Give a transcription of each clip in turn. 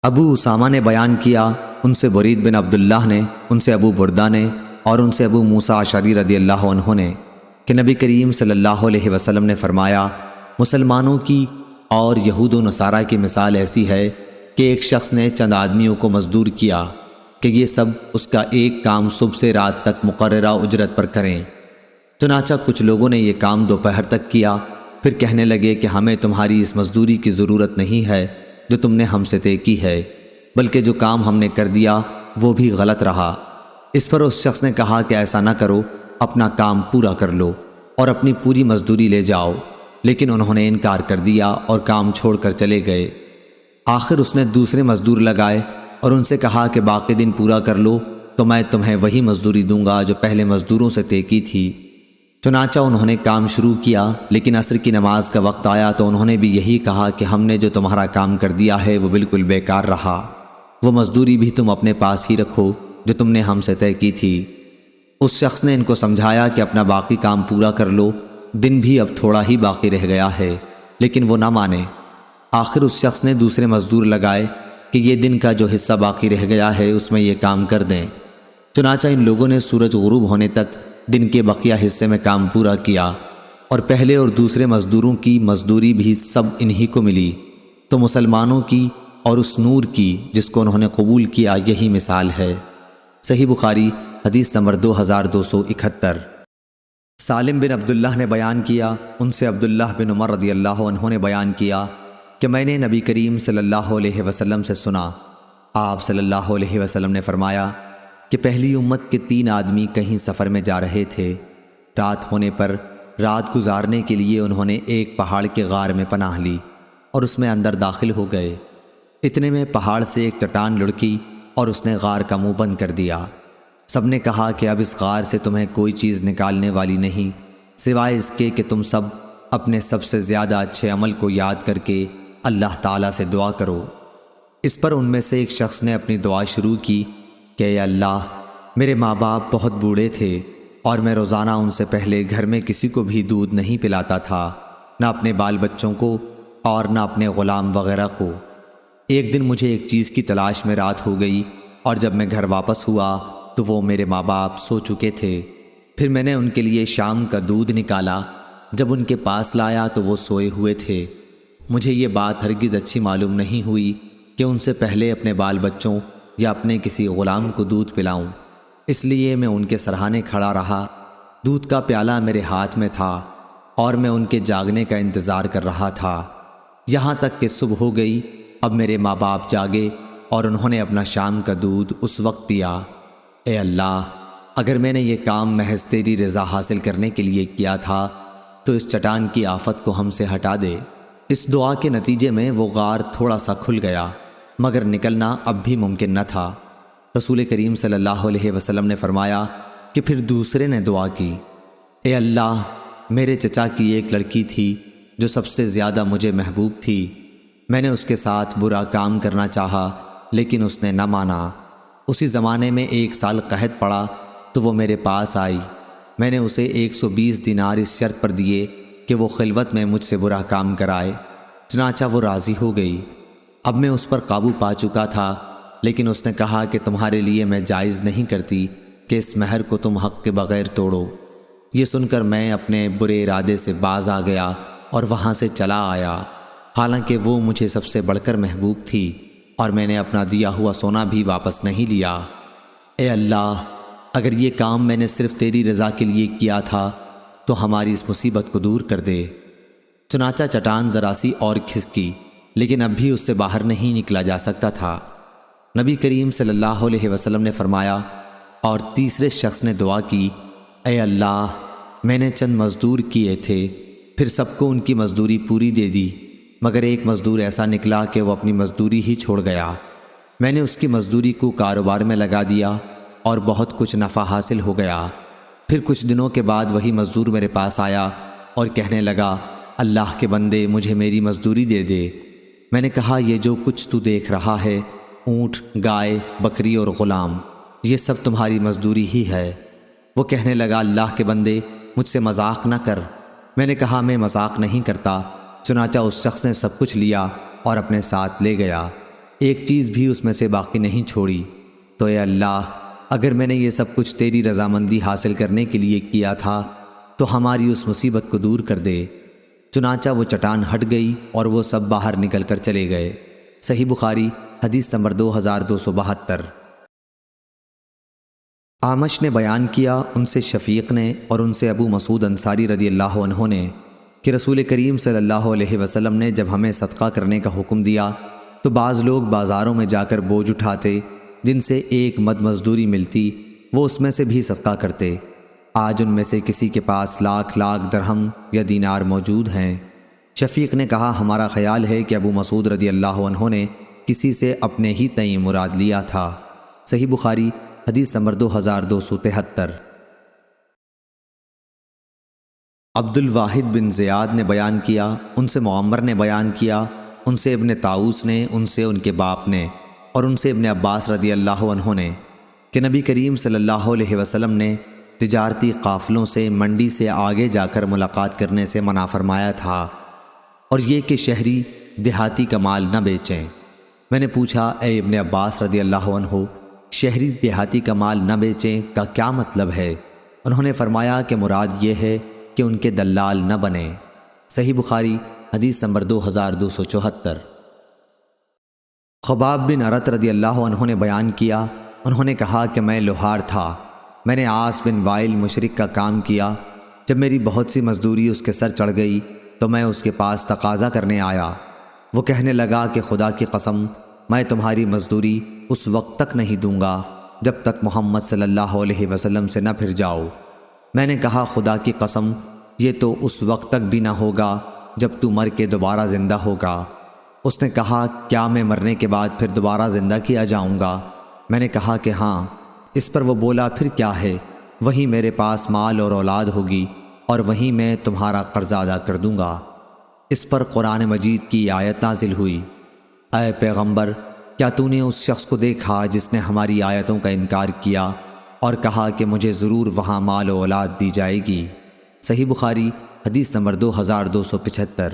ابو اسامہ نے بیان کیا، ان سے برید بن عبداللہ نے، ان سے ابو بردہ نے، اور ان سے ابو موسیٰ اشعری رضی اللہ عنہ نے کہ نبی کریم صلی اللہ علیہ وسلم نے فرمایا، مسلمانوں کی اور یہود و نصارہ کی مثال ایسی ہے کہ ایک شخص نے چند آدمیوں کو مزدور کیا کہ یہ سب اس کا ایک کام صبح سے رات تک مقررہ اجرت پر کریں۔ چنانچہ کچھ لوگوں نے یہ کام دوپہر تک کیا، پھر کہنے لگے کہ ہمیں تمہاری اس مزدوری کی ضرورت نہیں ہے جو تم نے ہم سے طے کی ہے، بلکہ جو کام ہم نے کر دیا وہ بھی غلط رہا۔ اس پر اس شخص نے کہا کہ ایسا نہ کرو، اپنا کام پورا کر لو اور اپنی پوری مزدوری لے جاؤ، لیکن انہوں نے انکار کر دیا اور کام چھوڑ کر چلے گئے۔ آخر اس نے دوسرے مزدور لگائے اور ان سے کہا کہ باقی دن پورا کر لو تو میں تمہیں وہی مزدوری دوں گا جو پہلے مزدوروں سے طے کی تھی۔ چنانچہ انہوں نے کام شروع کیا، لیکن عصر کی نماز کا وقت آیا تو انہوں نے بھی یہی کہا کہ ہم نے جو تمہارا کام کر دیا ہے وہ بالکل بیکار رہا، وہ مزدوری بھی تم اپنے پاس ہی رکھو جو تم نے ہم سے طے کی تھی۔ اس شخص نے ان کو سمجھایا کہ اپنا باقی کام پورا کر لو، دن بھی اب تھوڑا ہی باقی رہ گیا ہے، لیکن وہ نہ مانے۔ آخر اس شخص نے دوسرے مزدور لگائے کہ یہ دن کا جو حصہ باقی رہ گیا ہے اس میں یہ کام کر دیں۔ چنانچہ ان لوگوں نے سورج غروب ہونے تک دن کے بقیہ حصے میں کام پورا کیا، اور پہلے اور دوسرے مزدوروں کی مزدوری بھی سب انہی کو ملی۔ تو مسلمانوں کی اور اس نور کی جس کو انہوں نے قبول کیا یہی مثال ہے۔ صحیح بخاری حدیث نمبر 2271۔ سالم بن عبداللہ نے بیان کیا، ان سے عبداللہ بن عمر رضی اللہ عنہ نے بیان کیا کہ میں نے نبی کریم صلی اللہ علیہ وسلم سے سنا، آپ صلی اللہ علیہ وسلم نے فرمایا کہ پہلی امت کے 3 آدمی کہیں سفر میں جا رہے تھے۔ رات ہونے پر رات گزارنے کے لیے انہوں نے ایک پہاڑ کے غار میں پناہ لی اور اس میں اندر داخل ہو گئے۔ اتنے میں پہاڑ سے ایک چٹان لڑکی اور اس نے غار کا منہ بند کر دیا۔ سب نے کہا کہ اب اس غار سے تمہیں کوئی چیز نکالنے والی نہیں سوائے اس کے کہ تم سب اپنے سب سے زیادہ اچھے عمل کو یاد کر کے اللہ تعالیٰ سے دعا کرو۔ اس پر ان میں سے ایک شخص نے اپنی دعا شروع کی کہ اے اللہ، میرے ماں باپ بہت بوڑھے تھے اور میں روزانہ ان سے پہلے گھر میں کسی کو بھی دودھ نہیں پلاتا تھا، نہ اپنے بال بچوں کو اور نہ اپنے غلام وغیرہ کو۔ ایک دن مجھے ایک چیز کی تلاش میں رات ہو گئی اور جب میں گھر واپس ہوا تو وہ میرے ماں باپ سو چکے تھے۔ پھر میں نے ان کے لیے شام کا دودھ نکالا، جب ان کے پاس لایا تو وہ سوئے ہوئے تھے۔ مجھے یہ بات ہرگز اچھی معلوم نہیں ہوئی کہ ان سے پہلے اپنے بال بچوں یا اپنے کسی غلام کو دودھ پلاؤں، اس لیے میں ان کے سرہانے کھڑا رہا۔ دودھ کا پیالہ میرے ہاتھ میں تھا اور میں ان کے جاگنے کا انتظار کر رہا تھا، یہاں تک کہ صبح ہو گئی۔ اب میرے ماں باپ جاگے اور انہوں نے اپنا شام کا دودھ اس وقت پیا۔ اے اللہ، اگر میں نے یہ کام محض تیری رضا حاصل کرنے کے لیے کیا تھا تو اس چٹان کی آفت کو ہم سے ہٹا دے۔ اس دعا کے نتیجے میں وہ غار تھوڑا سا کھل گیا، مگر نکلنا اب بھی ممکن نہ تھا۔ رسول کریم صلی اللہ علیہ وسلم نے فرمایا کہ پھر دوسرے نے دعا کی، اے اللہ، میرے چچا کی ایک لڑکی تھی جو سب سے زیادہ مجھے محبوب تھی، میں نے اس کے ساتھ برا کام کرنا چاہا لیکن اس نے نہ مانا۔ اسی زمانے میں 1 سال قحط پڑا تو وہ میرے پاس آئی، میں نے اسے 120 دینار اس شرط پر دیے کہ وہ خلوت میں مجھ سے برا کام کرائے، چنانچہ وہ راضی ہو گئی۔ اب میں اس پر قابو پا چکا تھا، لیکن اس نے کہا کہ تمہارے لیے میں جائز نہیں کرتی کہ اس مہر کو تم حق کے بغیر توڑو۔ یہ سن کر میں اپنے برے ارادے سے باز آ گیا اور وہاں سے چلا آیا، حالانکہ وہ مجھے سب سے بڑھ کر محبوب تھی، اور میں نے اپنا دیا ہوا سونا بھی واپس نہیں لیا۔ اے اللہ، اگر یہ کام میں نے صرف تیری رضا کے لیے کیا تھا تو ہماری اس مصیبت کو دور کر دے۔ چنانچہ چٹان ذرا سی اور کھسکی، لیکن اب بھی اس سے باہر نہیں نکلا جا سکتا تھا۔ نبی کریم صلی اللہ علیہ وسلم نے فرمایا، اور تیسرے شخص نے دعا کی، اے اللہ، میں نے چند مزدور کیے تھے، پھر سب کو ان کی مزدوری پوری دے دی، مگر ایک مزدور ایسا نکلا کہ وہ اپنی مزدوری ہی چھوڑ گیا۔ میں نے اس کی مزدوری کو کاروبار میں لگا دیا اور بہت کچھ نفع حاصل ہو گیا۔ پھر کچھ دنوں کے بعد وہی مزدور میرے پاس آیا اور کہنے لگا، اللہ کے بندے، مجھے میری مزدوری دے دے۔ میں نے کہا، یہ جو کچھ تو دیکھ رہا ہے، اونٹ، گائے، بکری اور غلام، یہ سب تمہاری مزدوری ہی ہے۔ وہ کہنے لگا، اللہ کے بندے، مجھ سے مذاق نہ کر۔ میں نے کہا، میں مذاق نہیں کرتا۔ چنانچہ اس شخص نے سب کچھ لیا اور اپنے ساتھ لے گیا۔ ایک چیز بھی اس میں سے باقی نہیں چھوڑی۔ تو اے اللہ، اگر میں نے یہ سب کچھ تیری رضامندی حاصل کرنے کے لیے کیا تھا تو ہماری اس مصیبت کو دور کر دے۔ چنانچہ وہ چٹان ہٹ گئی اور وہ سب باہر نکل کر چلے گئے۔ صحیح بخاری حدیث نمبر 2272۔ اعمش نے بیان کیا، ان سے شفیق نے اور ان سے ابو مسعود انصاری رضی اللہ عنہ نے کہ رسول کریم صلی اللہ علیہ وسلم نے جب ہمیں صدقہ کرنے کا حکم دیا تو بعض لوگ بازاروں میں جا کر بوجھ اٹھاتے، جن سے ایک مد مزدوری ملتی، وہ اس میں سے بھی صدقہ کرتے۔ آج ان میں سے کسی کے پاس لاکھ درہم یا دینار موجود ہیں۔ شفیق نے کہا، ہمارا خیال ہے کہ ابو مسعود رضی اللہ عنہ نے کسی سے اپنے ہی تئیں مراد لیا تھا۔ صحیح بخاری حدیث نمبر 2273۔ عبد الواحد بن زیاد نے بیان کیا، ان سے معمر نے بیان کیا، ان سے ابن طاؤس نے، ان سے ان کے باپ نے، اور ان سے ابن عباس رضی اللہ عنہ نے کہ نبی کریم صلی اللہ علیہ وسلم نے تجارتی قافلوں سے منڈی سے آگے جا کر ملاقات کرنے سے منع فرمایا تھا، اور یہ کہ شہری دیہاتی کا مال نہ بیچیں۔ میں نے پوچھا، اے ابن عباس رضی اللہ عنہ، شہری دیہاتی کا مال نہ بیچیں کا کیا مطلب ہے؟ انہوں نے فرمایا کہ مراد یہ ہے کہ ان کے دلال نہ بنیں۔ صحیح بخاری حدیث نمبر 2274۔ خباب بن ارت رضی اللہ عنہ نے بیان کیا، انہوں نے کہا کہ میں لوہار تھا، میں نے عاص بن وائل مشرک کا کام کیا۔ جب میری بہت سی مزدوری اس کے سر چڑھ گئی تو میں اس کے پاس تقاضا کرنے آیا۔ وہ کہنے لگا کہ خدا کی قسم، میں تمہاری مزدوری اس وقت تک نہیں دوں گا جب تک محمد صلی اللہ علیہ وسلم سے نہ پھر جاؤ۔ میں نے کہا، خدا کی قسم، یہ تو اس وقت تک بھی نہ ہوگا جب تو مر کے دوبارہ زندہ ہوگا۔ اس نے کہا، کیا میں مرنے کے بعد پھر دوبارہ زندہ کیا جاؤں گا؟ میں نے کہا کہ ہاں۔ اس پر وہ بولا، پھر کیا ہے؟ وہیں میرے پاس مال اور اولاد ہوگی اور وہیں میں تمہارا قرض ادا کر دوں گا۔ اس پر قرآن مجید کی آیت نازل ہوئی، اے پیغمبر، کیا تو نے اس شخص کو دیکھا جس نے ہماری آیتوں کا انکار کیا اور کہا کہ مجھے ضرور وہاں مال و اولاد دی جائے گی؟ صحیح بخاری حدیث نمبر 2275۔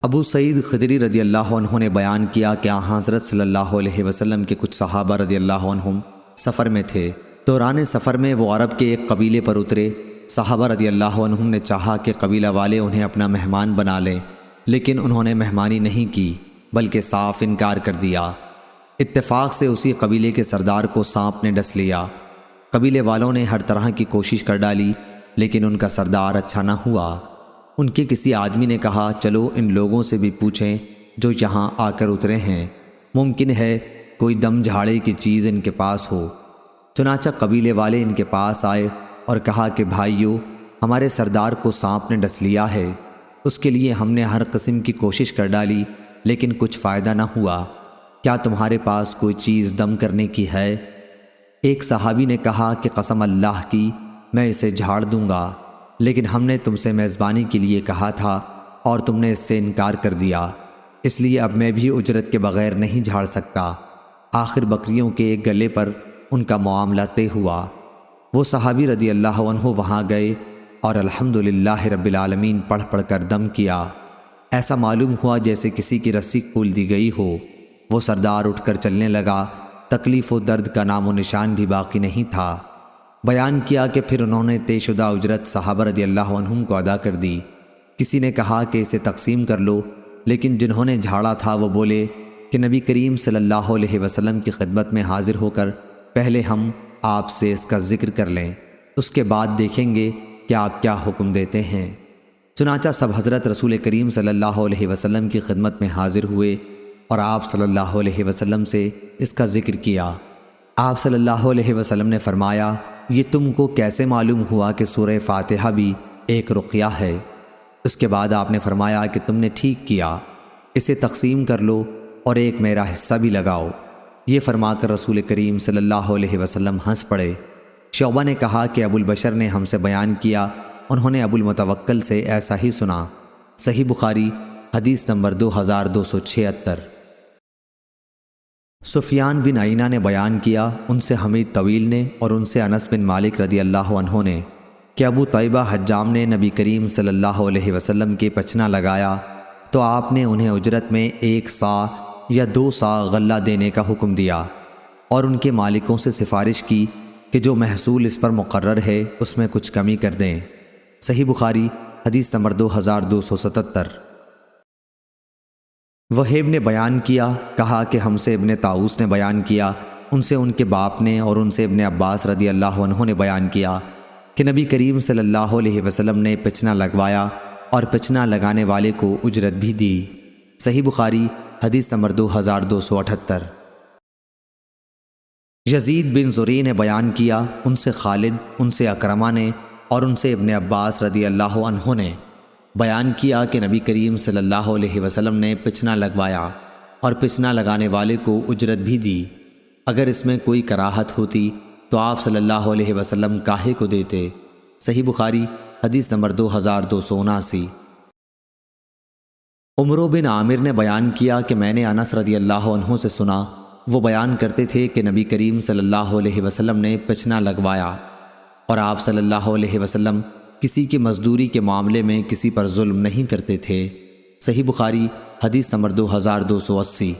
ابو سعید خدری رضی اللہ عنہ نے بیان کیا کہ حضرت صلی اللہ علیہ وسلم کے کچھ صحابہ رضی اللہ عنہم سفر میں تھے۔ دوران سفر میں وہ عرب کے ایک قبیلے پر اترے۔ صحابہ رضی اللہ عنہم نے چاہا کہ قبیلہ والے انہیں اپنا مہمان بنا لیں، لیکن انہوں نے مہمانی نہیں کی بلکہ صاف انکار کر دیا۔ اتفاق سے اسی قبیلے کے سردار کو سانپ نے ڈس لیا۔ قبیلے والوں نے ہر طرح کی کوشش کر ڈالی لیکن ان کا سردار اچھا نہ ہوا۔ ان کے کسی آدمی نے کہا، چلو ان لوگوں سے بھی پوچھیں جو یہاں آ کر اترے ہیں، ممکن ہے کوئی دم جھاڑے کی چیز ان کے پاس ہو۔ چنانچہ قبیلے والے ان کے پاس آئے اور کہا کہ بھائیو، ہمارے سردار کو سانپ نے ڈس لیا ہے، اس کے لیے ہم نے ہر قسم کی کوشش کر ڈالی لیکن کچھ فائدہ نہ ہوا، کیا تمہارے پاس کوئی چیز دم کرنے کی ہے؟ ایک صحابی نے کہا کہ قسم اللہ کی، میں اسے جھاڑ دوں گا، لیکن ہم نے تم سے میزبانی کے لیے کہا تھا اور تم نے اس سے انکار کر دیا، اس لیے اب میں بھی اجرت کے بغیر نہیں جھاڑ سکتا۔ آخر بکریوں کے ایک گلے پر ان کا معاملہ طے ہوا۔ وہ صحابی رضی اللہ عنہ وہاں گئے اور الحمدللہ رب العالمین پڑھ پڑھ کر دم کیا۔ ایسا معلوم ہوا جیسے کسی کی رسی کھول دی گئی ہو۔ وہ سردار اٹھ کر چلنے لگا، تکلیف و درد کا نام و نشان بھی باقی نہیں تھا۔ بیان کیا کہ پھر انہوں نے طے شدہ اجرت صحابہ رضی اللہ عنہم کو ادا کر دی۔ کسی نے کہا کہ اسے تقسیم کر لو، لیکن جنہوں نے جھاڑا تھا وہ بولے کہ نبی کریم صلی اللہ علیہ وسلم کی خدمت میں حاضر ہو کر پہلے ہم آپ سے اس کا ذکر کر لیں، اس کے بعد دیکھیں گے کہ آپ کیا حکم دیتے ہیں۔ چنانچہ سب حضرت رسول کریم صلی اللہ علیہ وسلم کی خدمت میں حاضر ہوئے اور آپ صلی اللہ علیہ وسلم سے اس کا ذکر کیا۔ آپ صلی اللہ علیہ وسلم نے فرمایا، یہ تم کو کیسے معلوم ہوا کہ سورہ فاتحہ بھی ایک رقیہ ہے؟ اس کے بعد آپ نے فرمایا کہ تم نے ٹھیک کیا، اسے تقسیم کر لو اور ایک میرا حصہ بھی لگاؤ۔ یہ فرما کر رسول کریم صلی اللہ علیہ وسلم ہنس پڑے۔ شعبہ نے کہا کہ ابو البشر نے ہم سے بیان کیا، انہوں نے ابو المتوکل سے ایسا ہی سنا۔ صحیح بخاری حدیث نمبر 2276۔ سفیان بن عینہ نے بیان کیا، ان سے حمید طویل نے اور ان سے انس بن مالک رضی اللہ عنہ نے کہ ابو طیبہ حجام نے نبی کریم صلی اللہ علیہ وسلم کے پچھنا لگایا تو آپ نے انہیں اجرت میں 1 صاع یا 2 صاع غلہ دینے کا حکم دیا اور ان کے مالکوں سے سفارش کی کہ جو محصول اس پر مقرر ہے اس میں کچھ کمی کر دیں۔ صحیح بخاری حدیث نمبر 2277۔ وہیب نے بیان کیا، کہا کہ ہم سے ابن طاؤس نے بیان کیا، ان سے ان کے باپ نے اور ان سے ابن عباس رضی اللہ عنہ نے بیان کیا کہ نبی کریم صلی اللہ علیہ وسلم نے پچنا لگوایا اور پچنا لگانے والے کو اجرت بھی دی۔ صحیح بخاری حدیث نمبر 2278۔ یزید بن زری نے بیان کیا، ان سے خالد، ان سے اکرمہ نے اور ان سے ابن عباس رضی اللہ عنہ نے بیان کیا کہ نبی کریم صلی اللہ علیہ وسلم نے پچنا لگوایا اور پچنا لگانے والے کو اجرت بھی دی۔ اگر اس میں کوئی کراہت ہوتی تو آپ صلی اللہ علیہ وسلم کاہے کو دیتے۔ صحیح بخاری حدیث نمبر 2279۔ عمرو بن عامر نے بیان کیا کہ میں نے انس رضی اللہ عنہ سے سنا، وہ بیان کرتے تھے کہ نبی کریم صلی اللہ علیہ وسلم نے پچنا لگوایا اور آپ صلی اللہ علیہ وسلم کسی کی مزدوری کے معاملے میں کسی پر ظلم نہیں کرتے تھے۔ صحیح بخاری حدیث نمبر 2280۔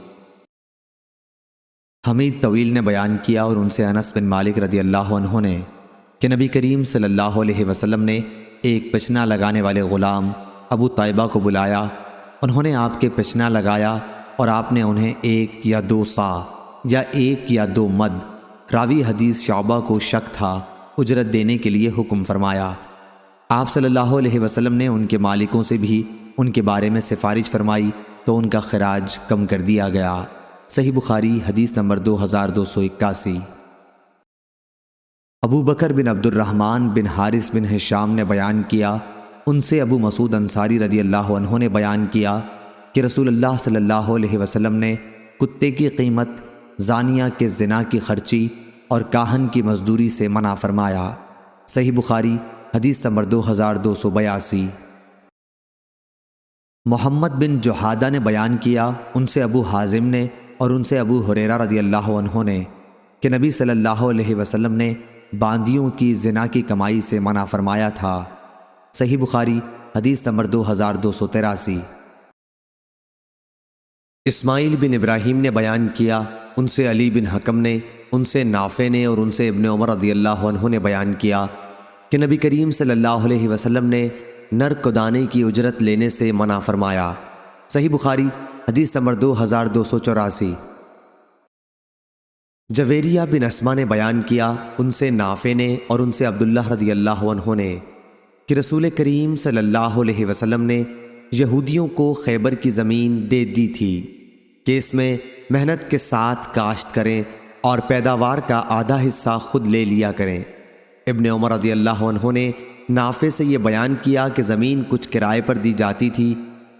حمید طویل نے بیان کیا اور ان سے انس بن مالک رضی اللہ عنہ نے کہ نبی کریم صلی اللہ علیہ وسلم نے ایک پچنا لگانے والے غلام ابو طیبہ کو بلایا، انہوں نے آپ کے پچنا لگایا اور آپ نے انہیں 1 یا 2 صاع یا 1 یا 2 مد، راوی حدیث شعبہ کو شک تھا، اجرت دینے کے لیے حکم فرمایا۔ آپ صلی اللہ علیہ وسلم نے ان کے مالکوں سے بھی ان کے بارے میں سفارش فرمائی تو ان کا خراج کم کر دیا گیا۔ صحیح بخاری حدیث نمبر 2281۔ ابو بکر بن عبد الرحمن بن حارث بن ہشام نے بیان کیا، ان سے ابو مسعود انصاری رضی اللہ عنہ نے بیان کیا کہ رسول اللہ صلی اللہ علیہ وسلم نے کتے کی قیمت، زانیہ کے زنا کی خرچی اور کاہن کی مزدوری سے منع فرمایا۔ صحیح بخاری حدیث نمبر 2282۔ محمد بن جحادہ نے بیان کیا، ان سے ابو حازم نے اور ان سے ابو ہریرہ رضی اللہ عنہ نے کہ نبی صلی اللہ علیہ وسلم نے باندیوں کی زنا کی کمائی سے منع فرمایا تھا۔ صحیح بخاری حدیث نمبر 2283۔ اسماعیل بن ابراہیم نے بیان کیا، ان سے علی بن حکم نے، ان سے نافع نے اور ان سے ابن عمر رضی اللہ عنہ نے بیان کیا کہ نبی کریم صلی اللہ علیہ وسلم نے نر کدانے کی اجرت لینے سے منع فرمایا۔ صحیح بخاری حدیث نمبر 2284۔ جویریہ بن اسما نے بیان کیا، ان سے نافع نے اور ان سے عبداللہ رضی اللہ عنہ نے کہ رسول کریم صلی اللہ علیہ وسلم نے یہودیوں کو خیبر کی زمین دے دی تھی کہ اس میں محنت کے ساتھ کاشت کریں اور پیداوار کا آدھا حصہ خود لے لیا کریں۔ ابن عمر رضی اللہ عنہ نے نافع سے یہ بیان کیا کہ زمین کچھ کرائے پر دی جاتی تھی،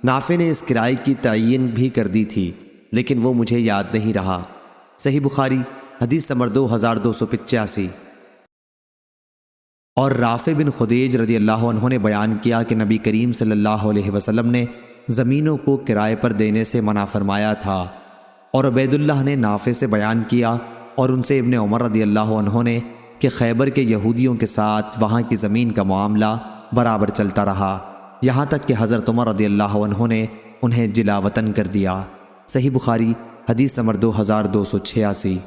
نافع نے اس کرائے کی تعین بھی کر دی تھی لیکن وہ مجھے یاد نہیں رہا۔ صحیح بخاری حدیث نمبر 2285۔ اور رافع بن خدیج رضی اللہ عنہ نے بیان کیا کہ نبی کریم صلی اللہ علیہ وسلم نے زمینوں کو کرائے پر دینے سے منع فرمایا تھا۔ اور عبید اللہ نے نافع سے بیان کیا اور ان سے ابن عمر رضی اللہ عنہ نے کہ خیبر کے یہودیوں کے ساتھ وہاں کی زمین کا معاملہ برابر چلتا رہا، یہاں تک کہ حضرت عمر رضی اللہ عنہ نے انہیں جلا وطن کر دیا۔ صحیح بخاری حدیث نمبر 2286۔